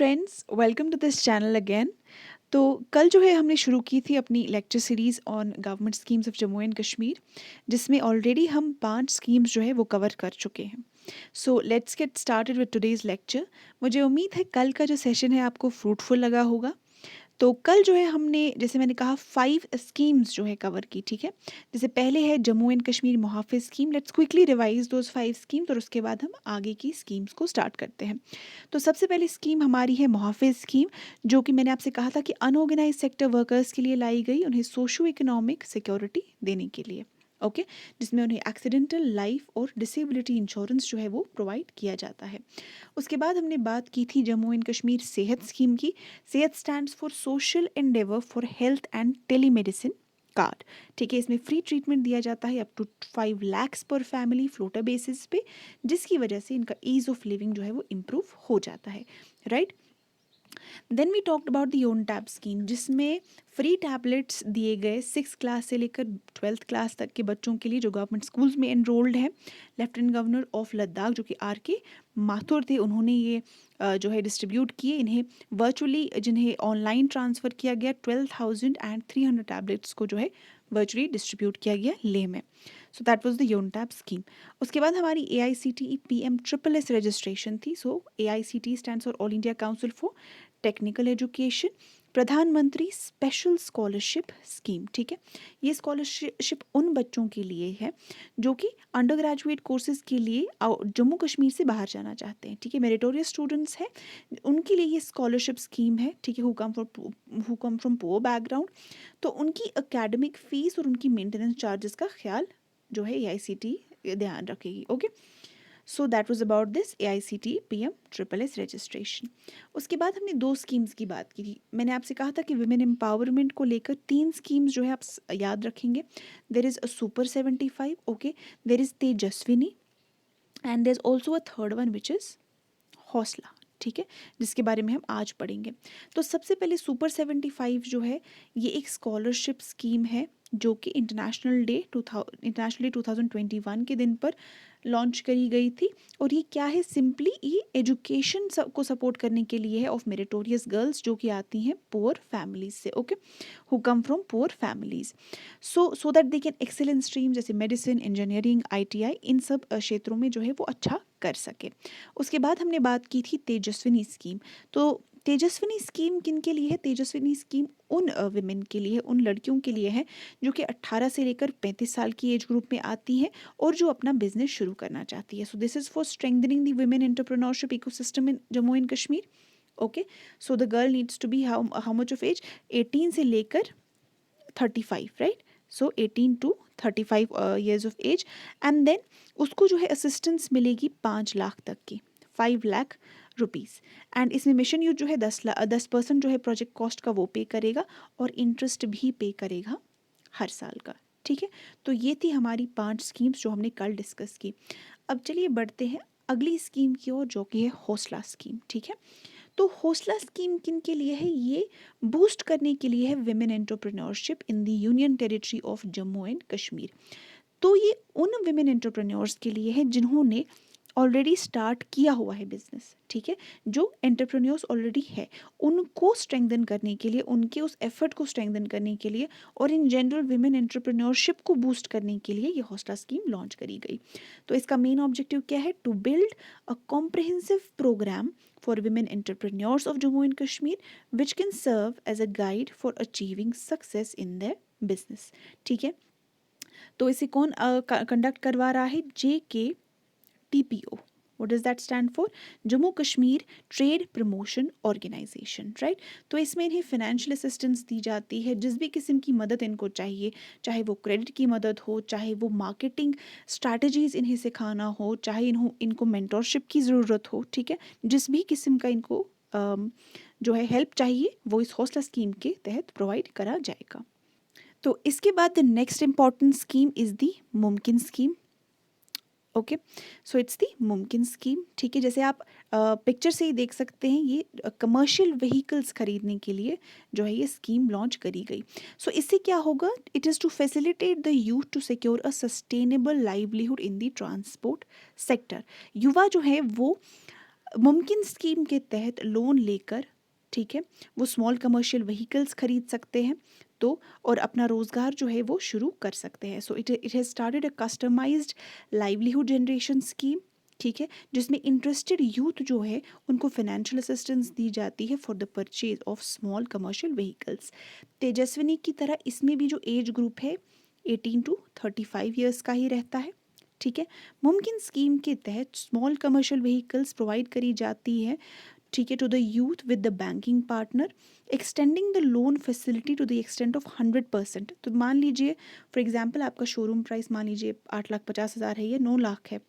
Friends, welcome to this channel again. तो कल जो है हमने शुरू की थी अपनी lecture series on government schemes of Jammu and Kashmir, जिसमें ऑलरेडी हम 5 स्कीम्स जो है वो कवर कर चुके हैं। So let's get started with today's lecture. मुझे उम्मीद है कल का जो सेशन है आपको फ्रूटफुल लगा होगा। तो कल जो है हमने, जैसे मैंने कहा, 5 स्कीम्स जो है कवर की, ठीक है। जैसे पहले है Jammu and Kashmir Muhafiz scheme. Let's quickly revise those 5 schemes और उसके बाद हम आगे की स्कीम्स को स्टार्ट करते हैं। तो सबसे पहली स्कीम हमारी है मुहाफिज स्कीम, जो कि मैंने आपसे कहा था कि अनऑर्गेनाइज सेक्टर वर्कर्स के लिए लाई गई, उन्हें सोशो इकोनॉमिक सिक्योरिटी देने के लिए। ओके, जिसमें उन्हें एक्सीडेंटल, लाइफ और डिसेबिलिटी इंश्योरेंस जो है वो प्रोवाइड किया जाता है। उसके बाद हमने बात की थी जम्मू एंड कश्मीर सेहत स्कीम की। सेहत stands for social Endeavour for health and telemedicine card. ठीक है, इसमें फ्री ट्रीटमेंट दिया जाता है अप टू 5 lakhs पर फैमिली फ्लोटर बेसिस पे, जिसकी वजह से इनका ईज ऑफ लिविंग जो है वो इम्प्रूव हो जाता है, right. Then we talked about the Youn tab scheme, जिसमें फ्री टैबलेट्स दिए गए 6 क्लास से लेकर 12th क्लास तक के बच्चों के लिए जो गवर्नमेंट स्कूल्स में एनरोल्ड हैं। लेफ्टिनेंट गवर्नर ऑफ लद्दाख जो कि RK माथुर थे, उन्होंने ये जो है डिस्ट्रीब्यूट किए। इन्हें वर्चुअली, जिन्हें ऑनलाइन ट्रांसफ़र किया गया, 12,300 टैबलेट्स को जो है वर्चुअली डिस्ट्रीब्यूट किया गया लेह में। So that was the Youn tab scheme. उसके बाद हमारी AICTE PM SSS रजिस्ट्रेशन थी। So AICTE stands for all India council for technical education, प्रधानमंत्री स्पेशल स्कॉलरशिप स्कीम। ठीक है, ये स्कॉलरशिप उन बच्चों के लिए है जो कि अंडर ग्रेजुएट कोर्सेज के लिए जम्मू कश्मीर से बाहर जाना चाहते हैं। ठीक है, मेरिटोरियस स्टूडेंट्स हैं, उनके लिए ये स्कॉलरशिप स्कीम है। ठीक है, who come from poor background, तो उनकी एकेडमिक फीस और उनकी मेंटेनेंस चार्जेस का ख्याल जो है AICTE ध्यान रखेगी। Okay, so that was about this AICTE PM SSS registration. उसके बाद हमने 2 स्कीम्स की बात की थी। मैंने आपसे कहा था कि विमेन एम्पावरमेंट को लेकर 3 स्कीम्स जो है आप याद रखेंगे। There is a super 75, okay, there is Tejaswini, and there is also a third one which is Hausla. ठीक है, जिसके बारे में हम आज पढ़ेंगे। तो सबसे पहले सुपर 75 जो है, ये एक स्कॉलरशिप स्कीम है जो कि इंटरनेशनल डे 2021 के दिन पर लॉन्च करी गई थी। और ये क्या है, सिंपली ये एजुकेशन को सपोर्ट करने के लिए है ऑफ मेरिटोरियस गर्ल्स जो कि आती हैं पुअर फैमिलीज से, okay, who come from poor families, so that they can excel in stream जैसे मेडिसिन, इंजीनियरिंग, ITI, इन सब क्षेत्रों में जो है वो अच्छा कर सके। उसके बाद हमने बात की थी तेजस्विनी स्कीम। तो तेजस्विनी स्कीम किन के लिए है? तेजस्विनी स्कीम उन विमेन के लिए, उन लड़कियों के लिए है जो कि 18 से लेकर 35 साल की एज ग्रुप में आती हैं और जो अपना बिजनेस शुरू करना चाहती है। So this is for strengthening the women entrepreneurship ecosystem in Jammu and Kashmir. Okay, so the girl needs to be how much of age, 18 से लेकर 35, right. So 18 to 35 years of age, and then उसको जो है assistance मिलेगी 5 लाख तक की, 5 lakh rupees. And इसमें mission youth जो है 10% जो है प्रोजेक्ट कॉस्ट का वो पे करेगा और इंटरेस्ट भी पे करेगा हर साल का। ठीक है, तो ये थी हमारी 5 स्कीम्स जो हमने कल डिस्कस की। अब चलिए बढ़ते हैं अगली स्कीम की ओर, जो कि है हौसला स्कीम। ठीक है, तो हौसला स्कीम किन के लिए है? ये बूस्ट करने के लिए है women entrepreneurship in the union territory of Jammu and Kashmir. तो ये उन विमेन एंटरप्रेन्योर्स के लिए है जिन्होंने ऑलरेडी स्टार्ट किया हुआ है बिजनेस। ठीक है, जो एंटरप्रेन्योर्स ऑलरेडी है, उनको स्ट्रेंथन करने के लिए, उनके उस एफर्ट को स्ट्रेंथन करने के लिए और इन जनरल विमेन एंटरप्रेन्योरशिप को बूस्ट करने के लिए ये हौसला स्कीम लॉन्च करी गई। तो इसका मेन ऑब्जेक्टिव क्या है? To build a comprehensive program for women entrepreneurs of Jammu and Kashmir, which can serve as a guide for achieving success in their business. ठीक है, तो इसे कौन कंडक्ट करवा रहा है? JKTPO। What does that stand for? Jammu Kashmir trade promotion organisation, right. तो इसमें इन्हें फाइनेंशियल असिस्टेंस दी जाती है, जिस भी किस्म की मदद इनको चाहिए, चाहे वो क्रेडिट की मदद हो, चाहे वो मार्केटिंग स्ट्रैटेजीज इन्हें सिखाना हो, चाहे इनको मेंटोरशिप की ज़रूरत हो। ठीक है, जिस भी किस्म का इनको जो है हेल्प चाहिए वो इस हौसला स्कीम के तहत प्रोवाइड करा जाएगा। तो इसके बाद the next important scheme is the Mumkin scheme. Okay, so it's the Mumkin scheme. ठीक है, जैसे आप पिक्चर से ही देख सकते हैं, ये कमर्शियल व्हीकल्स खरीदने के लिए जो है ये स्कीम लॉन्च करी गई। सो इससे क्या होगा? It is to facilitate the youth to secure a sustainable livelihood in the transport sector. युवा जो है वो मुमकिन स्कीम के तहत लोन लेकर, ठीक है, वो स्मॉल कमर्शियल व्हीकल्स खरीद सकते हैं तो, और अपना रोज़गार जो है वो शुरू कर सकते हैं। So it has started a customised livelihood generation scheme, ठीक है, जिसमें इंटरेस्टेड यूथ जो है उनको फाइनेंशियल असिस्टेंस दी जाती है for the purchase of small commercial vehicles. Tejaswini की तरह इसमें भी जो एज ग्रुप है 18 टू 35 ईयर्स का ही रहता है, ठीक है। मुमकिन स्कीम के तहत स्मॉल कमर्शियल व्हीकल्स प्रोवाइड करी जाती है, ठीक है, to the youth with the banking partner, extending the loan facility to the extent of 100%। तो मान लीजिए फॉर एग्जांपल आपका शोरूम प्राइस मान लीजिए 8,50,000 है या 9 लाख है,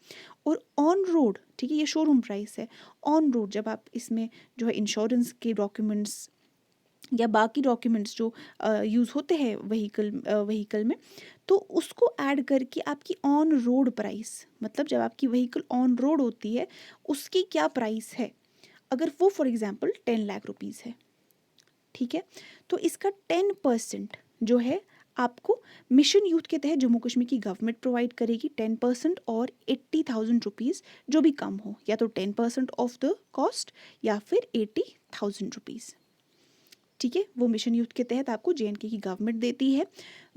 और ऑन रोड, ठीक है, ये शोरूम प्राइस है, ऑन रोड जब आप इसमें जो है इंश्योरेंस के डॉक्यूमेंट्स या बाकी डॉक्यूमेंट्स जो यूज़ होते हैं व्हीकल में, तो उसको ऐड करके आपकी ऑन रोड प्राइस, मतलब जब आपकी व्हीकल ऑन रोड होती है उसकी क्या प्राइस है, अगर वो फॉर एग्जांपल 10 लाख रुपीज़ है, ठीक है, तो इसका 10% जो है आपको मिशन यूथ के तहत जम्मू कश्मीर की गवर्नमेंट प्रोवाइड करेगी 10%, और 80,000 रुपीज़ जो भी कम हो, या तो 10% ऑफ द कॉस्ट या फिर 80,000 रुपीज़, ठीक है, वो मिशन यूथ के तहत आपको JNK की गवर्नमेंट देती है।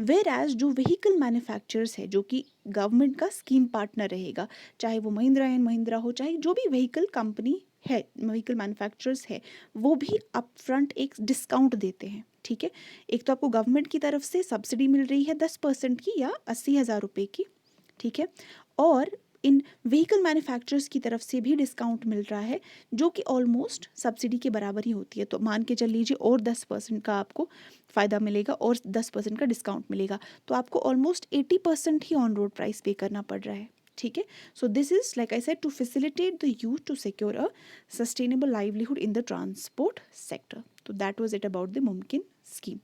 वेर एज जो व्हीकल मैन्युफैक्चरर्स है जो कि गवर्नमेंट का स्कीम पार्टनर रहेगा, चाहे वो महिंद्रा एंड महिंद्रा हो, चाहे जो भी व्हीकल कंपनी है, व्हीकल मैन्युफैक्चरर्स है, वो भी अप फ्रंट एक डिस्काउंट देते हैं, ठीक है। एक तो आपको गवर्नमेंट की तरफ से सब्सिडी मिल रही है 10% की या 80,000 रुपये की, ठीक है, और इन व्हीकल मैन्युफैक्चरर्स की तरफ से भी डिस्काउंट मिल रहा है जो कि ऑलमोस्ट सब्सिडी के बराबर ही होती है। तो मान के चल लीजिए और 10% का आपको फ़ायदा मिलेगा और 10% का डिस्काउंट मिलेगा, तो आपको ऑलमोस्ट 80% ही ऑन रोड प्राइस पे करना पड़ रहा है, ठीक है। So this is like I said to facilitate the youth to secure a sustainable livelihood in the transport sector. तो that was it about the Mumkin scheme.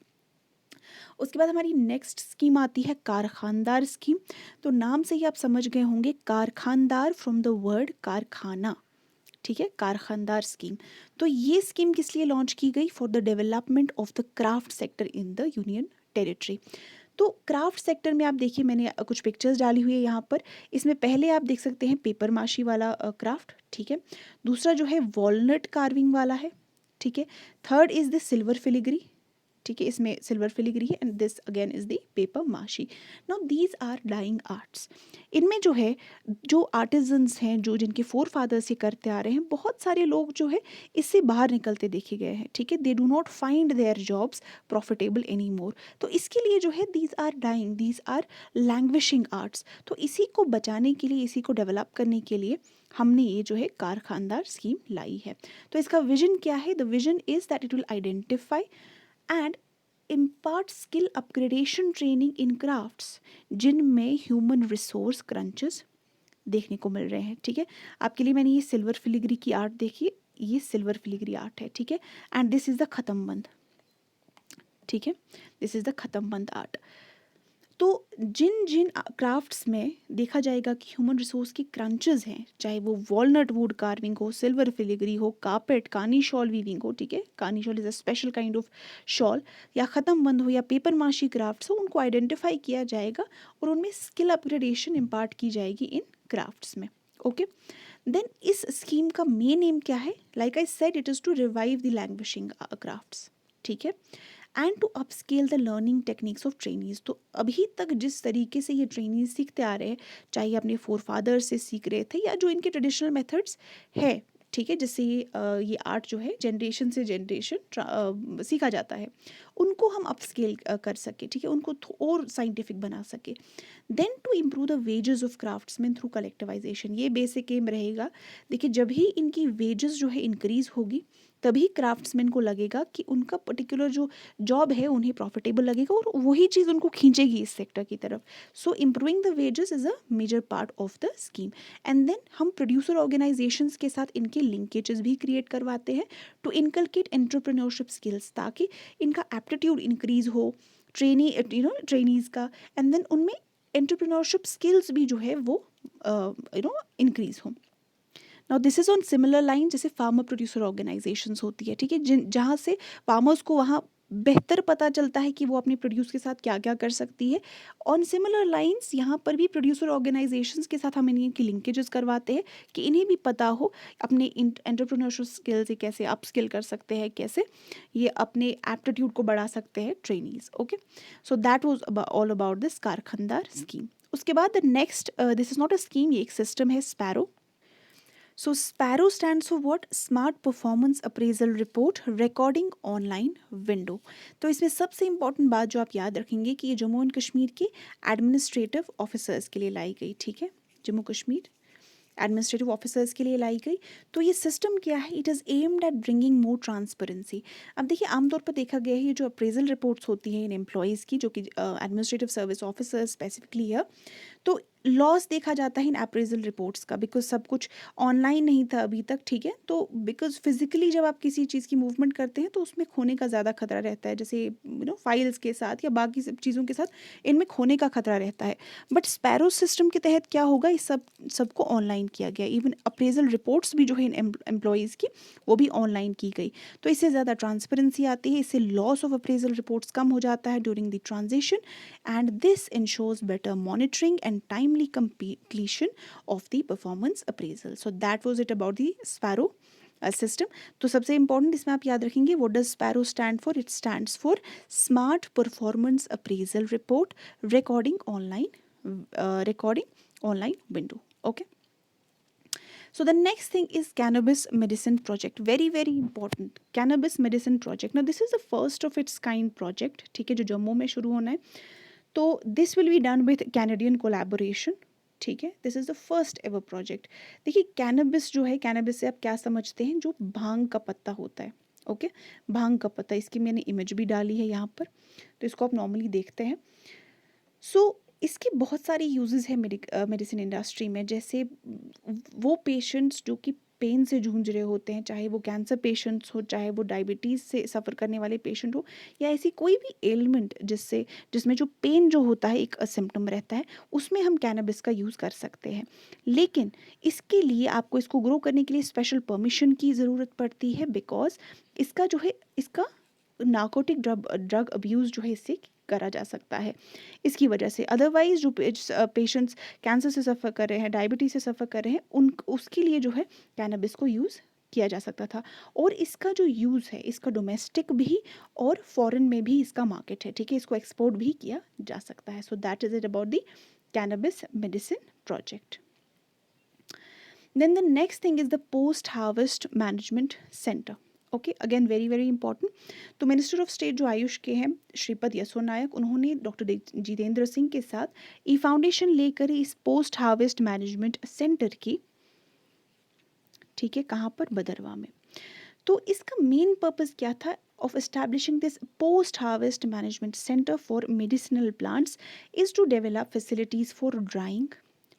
उसके बाद हमारी नेक्स्ट स्कीम आती है कारखानदार स्कीम। तो नाम से ही आप समझ गए होंगे, कारखानदार फ्रॉम द वर्ड कारखाना, ठीक है, कारखानदार स्कीम। तो ये स्कीम किस लिए लॉन्च की गई? For the development of the craft sector in the union territory. तो क्राफ्ट सेक्टर में आप देखिए मैंने कुछ पिक्चर्स डाली हुई है यहाँ पर। इसमें पहले आप देख सकते हैं पेपर माशी वाला क्राफ्ट, ठीक है। दूसरा जो है वॉलनट कार्विंग वाला है, ठीक है। Third is the silver filigree, ठीक है, इसमें सिल्वर फिलिग्री है, and this again is the paper mache. Now these are dying arts. इनमें जो है जो आर्टिजन्स हैं, जो जिनके फोर फादर्स ये करते आ रहे हैं, बहुत सारे लोग जो है इससे बाहर निकलते देखे गए हैं, ठीक है। They do not find their jobs profitable any more. तो इसके लिए जो है these are dying, these are languishing arts. तो इसी को बचाने के लिए, इसी को डेवलप करने के लिए हमने ये जो है कारखानदार स्कीम लाई है। तो इसका विजन क्या है? The vision is that it will identify and impart skill upgradation training in crafts जिनमें ह्यूमन रिसोर्स क्रंचेस देखने को मिल रहे हैं, ठीक है। आपके लिए मैंने ये सिल्वर फिलिग्री की आर्ट देखी, ये सिल्वर फिलिग्री आर्ट है, ठीक है, एंड दिस इज द खत्म बंद, ठीक है, दिस इज द खत्म बंद आर्ट। तो जिन जिन क्राफ्ट्स में देखा जाएगा कि ह्यूमन रिसोर्स की क्रंचेस हैं, चाहे वो वॉलनट वुड कार्विंग हो, सिल्वर फिलिग्री हो, कार्पेट कानी शॉल वीविंग हो, ठीक है, कानी shawl is a special kind of shawl, या ख़त्म बंद हो या पेपर माशी क्राफ्ट्स हो, उनको आइडेंटिफाई किया जाएगा और उनमें स्किल अपग्रेडेशन इम्पार्ट की जाएगी इन क्राफ्ट्स में, ओके। देन इस स्कीम का मेन एम क्या है? Like I said, it is to revive the languishing crafts, ठीक है, and to upscale the learning techniques of trainees. तो अभी तक जिस तरीके से ये ट्रेनीज सीखते आ रहे हैं, चाहे अपने फोर फादर्स से सीख रहे थे या जो इनके ट्रेडिशनल मेथड्स है, ठीक है, जिससे ये आर्ट जो है जनरेशन से जनरेशन सीखा जाता है, उनको हम अपस्केल कर सके, ठीक है, उनको और साइंटिफिक बना सके। Then to improve the wages of craftsman through collectivisation, ये बेसिक एम रहेगा। देखिए जब ही इनकी वेजेस जो है इंक्रीज होगी, तभी क्राफ्ट्समैन को लगेगा कि उनका पर्टिकुलर जो जॉब है उन्हें प्रॉफिटेबल लगेगा और वही चीज़ उनको खींचेगी इस सेक्टर की तरफ। So improving the wages is a major part of the scheme. And then हम प्रोड्यूसर ऑर्गेनाइजेशंस के साथ इनके लिंकेजेस भी क्रिएट करवाते हैं टू इनकलकेट एंटरप्रेन्योरशिप स्किल्स, ताकि इनका एप्टीट्यूड इंक्रीज हो, ट्रेनीज का, एंड देन उनमें एंटरप्रेन्योरशिप स्किल्स भी जो है वो इंक्रीज हो। Now this is on similar line जैसे फार्मर प्रोड्यूसर ऑर्गेनाइजेशंस होती है, ठीक है, जिन जहाँ से फार्मर्स को वहाँ बेहतर पता चलता है कि वो अपने प्रोड्यूस के साथ क्या क्या कर सकती है। ऑन सिमिलर लाइंस यहाँ पर भी प्रोड्यूसर ऑर्गेनाइजेशंस के साथ हम इनकी लिंकेजेस करवाते हैं कि इन्हें भी पता हो अपने एंटरप्रेन्योरशिप स्किल से कैसे अप स्किल कर सकते हैं, कैसे ये अपने एप्टीट्यूड को बढ़ा सकते हैं trainees. Okay, so that was all about this Karkhandar scheme. उसके बाद the next, this is not a scheme, ये एक सिस्टम है, Sparrow. So Sparrow stands for what? Smart Performance Appraisal Report Recording Online Window। तो इसमें सबसे इम्पॉर्टेंट बात जो आप याद रखेंगे कि ये जम्मू एंड कश्मीर के एडमिनिस्ट्रेटिव ऑफिसर्स के लिए लाई गई, ठीक है, जम्मू कश्मीर एडमिनिस्ट्रेटिव ऑफिसर्स के लिए लाई गई। तो ये सिस्टम क्या है? It is aimed at bringing more transparency. अब देखिए, आमतौर पर देखा गया है ये जो अप्रेजल रिपोर्ट्स होती हैं इन एम्प्लॉयज़ की, जो कि एडमिनिस्ट्रेटिव सर्विस ऑफिसर स्पेसिफिकली है, तो लॉस देखा जाता है इन अप्रेजल रिपोर्ट्स का, बिकॉज सब कुछ ऑनलाइन नहीं था अभी तक, ठीक है। तो बिकॉज फिजिकली जब आप किसी चीज़ की मूवमेंट करते हैं तो उसमें खोने का ज़्यादा खतरा रहता है, जैसे फाइल्स के साथ या बाकी सब चीज़ों के साथ इनमें खोने का खतरा रहता है। बट स्पैरो सिस्टम के तहत क्या होगा, इस सबको ऑनलाइन किया गया। इवन अप्रेजल रिपोर्ट्स भी जो है इन एम्प्लॉयज़ की, वो भी ऑनलाइन की गई। तो इससे ज़्यादा ट्रांसपेरेंसी आती है, इससे लॉस ऑफ अप्रेजल रिपोर्ट्स कम हो जाता है during the transition, and this ensures better monitoring and timely completion of the performance appraisal. So that was it about the Sparrow system. तो सबसे important इसमें आप याद रखेंगे, what does Sparrow stand for? It stands for Smart Performance Appraisal Report recording online window. Okay. So the next thing is Cannabis Medicine Project. Very very important, Cannabis Medicine Project. Now this is the first of its kind project, ठीक है, जो जम्मू में शुरू होना है। तो this will be done with Canadian collaboration, ठीक है। This is the first ever project. देखिए, कैनबिस जो है, कैनबिस से आप क्या समझते हैं? जो भांग का पत्ता होता है, ओके, भांग का पत्ता। इसकी मैंने इमेज भी डाली है यहाँ पर, तो इसको आप नॉर्मली देखते हैं। सो इसके बहुत सारे यूजेस हैं मेडिसिन इंडस्ट्री में। जैसे वो पेशेंट्स जो कि पेन से जूझ रहे होते हैं, चाहे वो कैंसर पेशेंट्स हो, चाहे वो डायबिटीज़ से सफ़र करने वाले पेशेंट हो, या ऐसी कोई भी एलिमेंट जिसमें जो पेन जो होता है एक सिम्टम रहता है, उसमें हम कैनबिस का यूज़ कर सकते हैं। लेकिन इसके लिए आपको इसको ग्रो करने के लिए स्पेशल परमिशन की ज़रूरत पड़ती है, बिकॉज इसका जो है, इसका नार्कोटिक ड्रग अब्यूज़ जो है इससे करा जा सकता है इसकी वजह से। अदरवाइज जो पेशेंट्स कैंसर से सफ़र कर रहे हैं, डायबिटीज से सफ़र कर रहे हैं, उसके लिए जो है कैनबिस को यूज़ किया जा सकता था। और इसका जो यूज़ है, इसका डोमेस्टिक भी और फॉरेन में भी इसका मार्केट है, ठीक है, इसको एक्सपोर्ट भी किया जा सकता है। So that is it about the cannabis medicine project. Then the next thing is the post harvest management center. Okay, again very very important. तो मिनिस्टर ऑफ स्टेट जो आयुष के हैं, श्रीपद यसो नायक, उन्होंने डॉक्टर जितेंद्र सिंह के साथ ई फाउंडेशन लेकर इस पोस्ट हार्वेस्ट मैनेजमेंट सेंटर की, ठीक है, कहाँ पर? बदरवा में। तो इसका मेन पर्पस क्या था of establishing this post harvest management center for medicinal plants is to develop facilities for drying,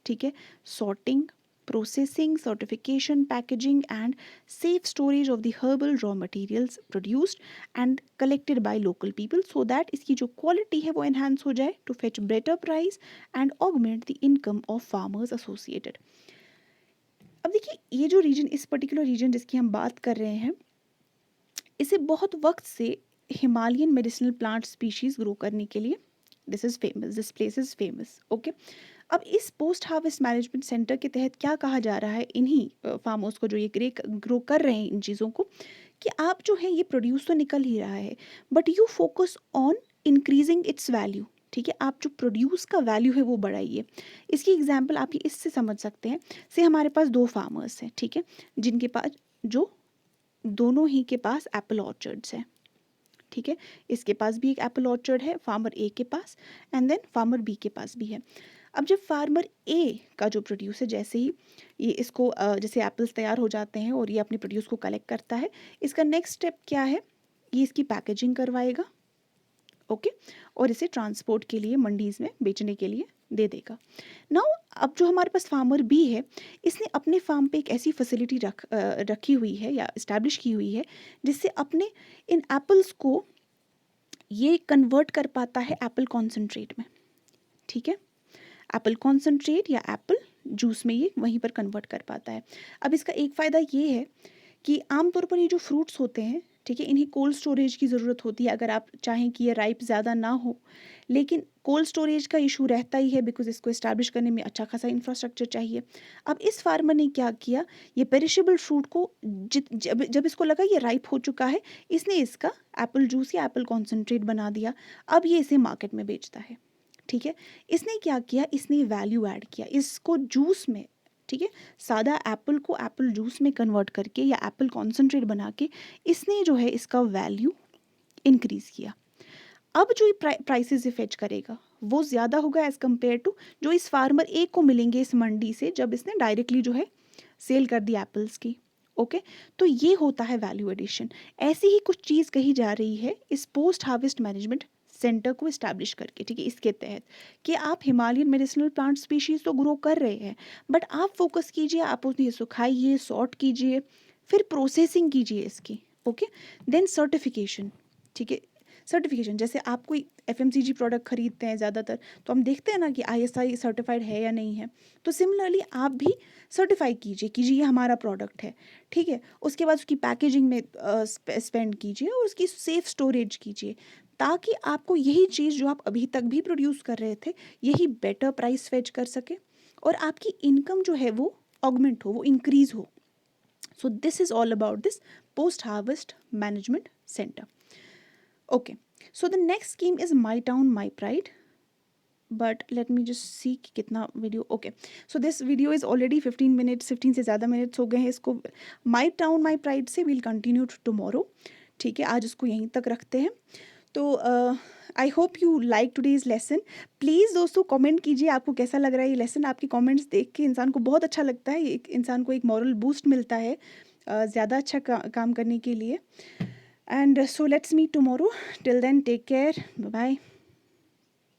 ठीक है, sorting, processing, certification, packaging and safe storage of the herbal raw materials produced and collected by local people, so that इसकी जो quality है वो enhance हो जाए, to fetch better price and augment the income of farmers associated। अब देखिए, ये जो रीजन, इस पर्टिकुलर रीजन जिसकी हम बात कर रहे हैं, इसे बहुत वक्त से Himalayan medicinal plant species grow करने के लिए this is famous, this place is famous. Okay, अब इस पोस्ट हार्वेस्ट मैनेजमेंट सेंटर के तहत क्या कहा जा रहा है इन्हीं फार्मर्स को जो ये ग्रो कर रहे हैं इन चीज़ों को, कि आप जो है ये प्रोड्यूस तो निकल ही रहा है, but you focus on increasing its value, ठीक है, आप जो प्रोड्यूस का वैल्यू है वो बढ़ाइए। इसकी एग्जांपल आप ये इससे समझ सकते हैं, से हमारे पास दो फार्मर्स हैं, ठीक है, जिनके पास, जो दोनों ही के पास एप्पल ऑर्चर्ड्स हैं, ठीक है, इसके पास भी एक एप्पल ऑर्चर्ड है, फार्मर ए के पास, एंड देन फार्मर बी के पास भी है। अब जब फार्मर ए का जो प्रोड्यूस है, जैसे ही ये इसको जैसे एप्पल्स तैयार हो जाते हैं और ये अपने प्रोड्यूस को कलेक्ट करता है, इसका नेक्स्ट स्टेप क्या है? ये इसकी पैकेजिंग करवाएगा, ओके, और इसे ट्रांसपोर्ट के लिए मंडीज में बेचने के लिए दे देगा। नाउ अब जो हमारे पास फार्मर बी है, इसने अपने फार्म पे एक ऐसी फैसिलिटी रखी हुई है या इस्टेब्लिश की हुई है, जिससे अपने इन एप्पल्स को ये कन्वर्ट कर पाता है एप्पल कॉन्सेंट्रेट में, ठीक है, एप्पल कॉन्सेंट्रेट या एप्पल जूस में ये वहीं पर कन्वर्ट कर पाता है। अब इसका एक फ़ायदा ये है कि आमतौर पर ये जो फ्रूट्स होते हैं, ठीक है। इन्हें कोल्ड स्टोरेज की ज़रूरत होती है अगर आप चाहें कि ये राइप ज़्यादा ना हो, लेकिन कोल्ड स्टोरेज का इशू रहता ही है बिकॉज़ इसको एस्टैब्लिश करने में अच्छा खासा इंफ्रास्ट्रक्चर चाहिए। अब इस फार्मर ने क्या किया, ये पेरिशेबल फ्रूट को जब जब इसको लगा ये राइप हो चुका है, इसने इसका एप्पल जूस या एप्पल कॉन्सन्ट्रेट बना दिया। अब ये इसे मार्केट में बेचता है, ठीक है। इसने क्या किया, इसने वैल्यू ऐड किया इसको जूस में, ठीक है। सादा एप्पल को एप्पल जूस में कन्वर्ट करके या एप्पल कॉन्सन्ट्रेट बना के इसने जो है इसका वैल्यू इंक्रीज़ किया। अब जो प्राइसेस फेच करेगा वो ज़्यादा होगा एज़ कम्पेयर टू जो इस फार्मर एक को मिलेंगे इस मंडी से जब इसने डायरेक्टली जो है सेल कर दी एप्पल्स की। ओके, तो ये होता है वैल्यू एडिशन। ऐसी ही कुछ चीज़ कही जा रही है इस पोस्ट हार्वेस्ट मैनेजमेंट सेंटर को इस्टेब्लिश करके, ठीक है। इसके तहत कि आप हिमालयन मेडिसिनल प्लांट स्पीशीज़ तो ग्रो कर रहे हैं, बट आप फोकस कीजिए, आप उन्हें सुखाइए, सॉर्ट कीजिए, फिर प्रोसेसिंग कीजिए इसकी। ओके, देन सर्टिफिकेशन, ठीक है। सर्टिफिकेशन जैसे आप कोई एफएमसीजी प्रोडक्ट खरीदते हैं ज़्यादातर, तो हम देखते हैं ना कि आईएसआई सर्टिफाइड है या नहीं है। तो सिमिलरली आप भी सर्टिफाई कीजिए कि जी ये हमारा प्रोडक्ट है, ठीक है। उसके बाद उसकी पैकेजिंग में स्पेंड कीजिए और उसकी सेफ स्टोरेज कीजिए, ताकि आपको यही चीज़ जो आप अभी तक भी प्रोड्यूस कर रहे थे यही बेटर प्राइस फेच कर सके और आपकी इनकम जो है वो ऑगमेंट हो, वो इंक्रीज़ हो। सो this is all about this post harvest management centre. Okay, so the next scheme is My Town, My Pride. But let me just see कि कितना video. Okay, so this video is already 15 minutes, 15 से ज़्यादा minutes हो गए हैं। इसको माई town my pride से we'll continue tomorrow, ठीक है। आज इसको यहीं तक रखते हैं। तो I hope you like today's lesson. Please दोस्तों कमेंट कीजिए आपको कैसा लग रहा है ये लेसन। आपके कमेंट्स देख के इंसान को बहुत अच्छा लगता है, एक इंसान को एक मॉरल बूस्ट मिलता है ज़्यादा अच्छा काम करने के लिए। And so let's meet tomorrow. Till then, take care. Bye bye.